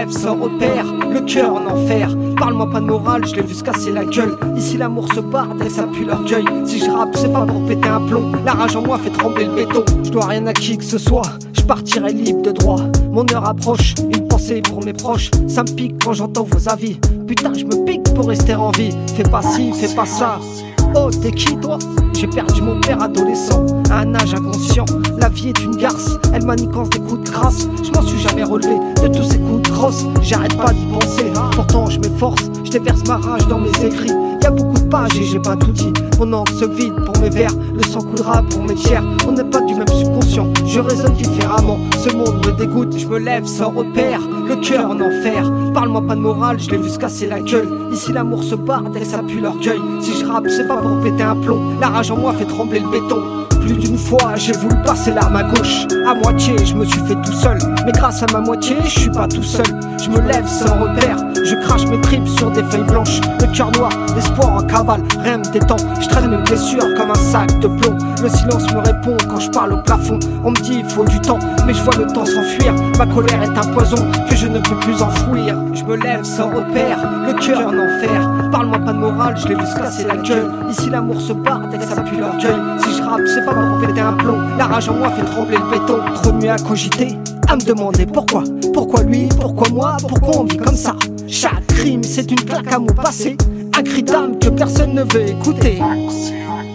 lève sans repère, le cœur en enfer. Parle-moi pas de morale, je l'ai vu se casser la gueule. Ici l'amour se barde et ça pue l'orgueil. Si je rappe c'est pas pour péter un plomb, la rage en moi fait trembler le béton. Je dois rien à qui que ce soit, je partirai libre de droit. Mon heure approche, une pensée pour mes proches. Ça me pique quand j'entends vos avis. Putain je me pique pour rester en vie. Fais pas ci, fais pas ça. Oh t'es qui toi? J'ai perdu mon père adolescent à un âge inconscient. La vie est une garce, elle manigance des coups de grâce. Je m'en suis jamais relevé de tous ces coups de crosse. J'arrête pas d'y penser, pourtant je m'efforce. Je déverse ma rage dans mes écrits. Y'a beaucoup de pages et j'ai pas tout dit. Mon encre se vide pour mes vers, le sang coulera pour mes chairs. On n'est pas du même subconscient, je raisonne différemment. Ce monde me dégoûte, je me lève sans repère, le cœur en enfer. Parle-moi pas de morale, je l'ai vu se casser la gueule. Ici l'amour se barde et ça pue l'orgueil. Si je rappe c'est pas pour péter un plomb, la rage en moi fait trembler le béton. Plus d'une fois j'ai voulu passer l'arme à gauche. À moitié je me suis fait tout seul, mais grâce à ma moitié je suis pas tout seul. Je me lève sans repère, je crache mes tripes sur des feuilles blanches. Le cœur noir, l'espoir en cavale, rien me détend. Je traîne mes blessures comme un sac de plomb. Le silence me répond quand je parle au plafond. On me dit il faut du temps, mais je vois le temps s'enfuir. Ma colère est un poison que je ne peux plus enfouir. Je me lève sans repère, le cœur en enfer. Parle-moi pas de morale, je l'ai vu se casser la gueule. Ici l'amour se barde et ça pue l'orgueil. Si je rappe c'est pas pour péter un plomb, la rage en moi fait trembler le béton. Trop de nuits à cogiter, à me demander pourquoi. Pourquoi lui, pourquoi moi, pourquoi on vit comme ça. Chaque crime c'est une claque à mon passé, un cri d'âme que personne ne veut écouter.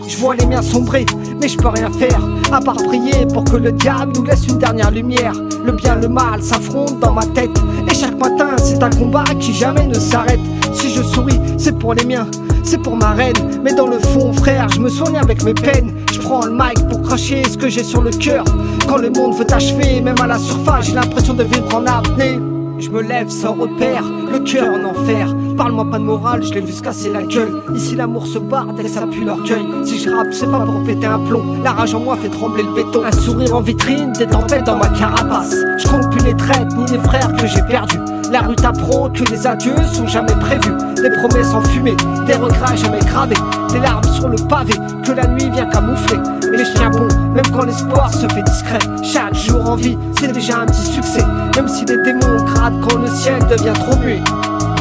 Je vois les miens sombrer, mais je peux rien faire à part prier pour que le diable nous laisse une dernière lumière. Le bien, le mal s'affrontent dans ma tête, et chaque matin c'est un combat qui jamais ne s'arrête. Si je souris, c'est pour les miens, c'est pour ma reine. Mais dans le fond, frère, je me soigne avec mes peines. Je prends le mic pour cracher ce que j'ai sur le cœur. Quand le monde veut achever, même à la surface, j'ai l'impression de vivre en apnée. Je me lève sans repère, le cœur en enfer. Parle-moi pas de morale, je l'ai vu se casser la gueule. Ici l'amour se barde et ça pue l'orgueil. Si je rappe c'est pas pour péter un plomb, la rage en moi fait trembler le béton. Un sourire en vitrine, des tempêtes dans ma carapace. Je compte plus les traites ni les frères que j'ai perdus. La rue t'apprend que les adieux sont jamais prévus. Des promesses enfumées, des regrets jamais gravés. Des larmes sur le pavé, que la nuit vient camoufler. Mais je tiens bon, même quand l'espoir se fait discret. Chaque jour en vie, c'est déjà un petit succès. Même si les démons grattent quand le ciel devient trop muet.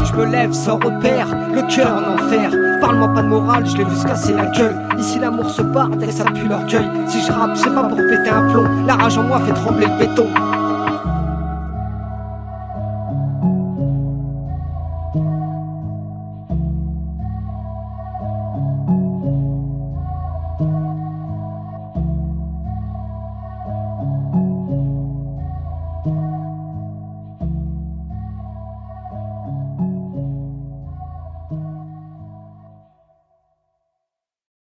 Je me lève sans repère, le cœur en enfer. Parle-moi pas de morale, je l'ai vu se casser la gueule. Ici l'amour se barde et ça pue l'orgueil. Si je rappe c'est pas pour péter un plomb, la rage en moi fait trembler le béton.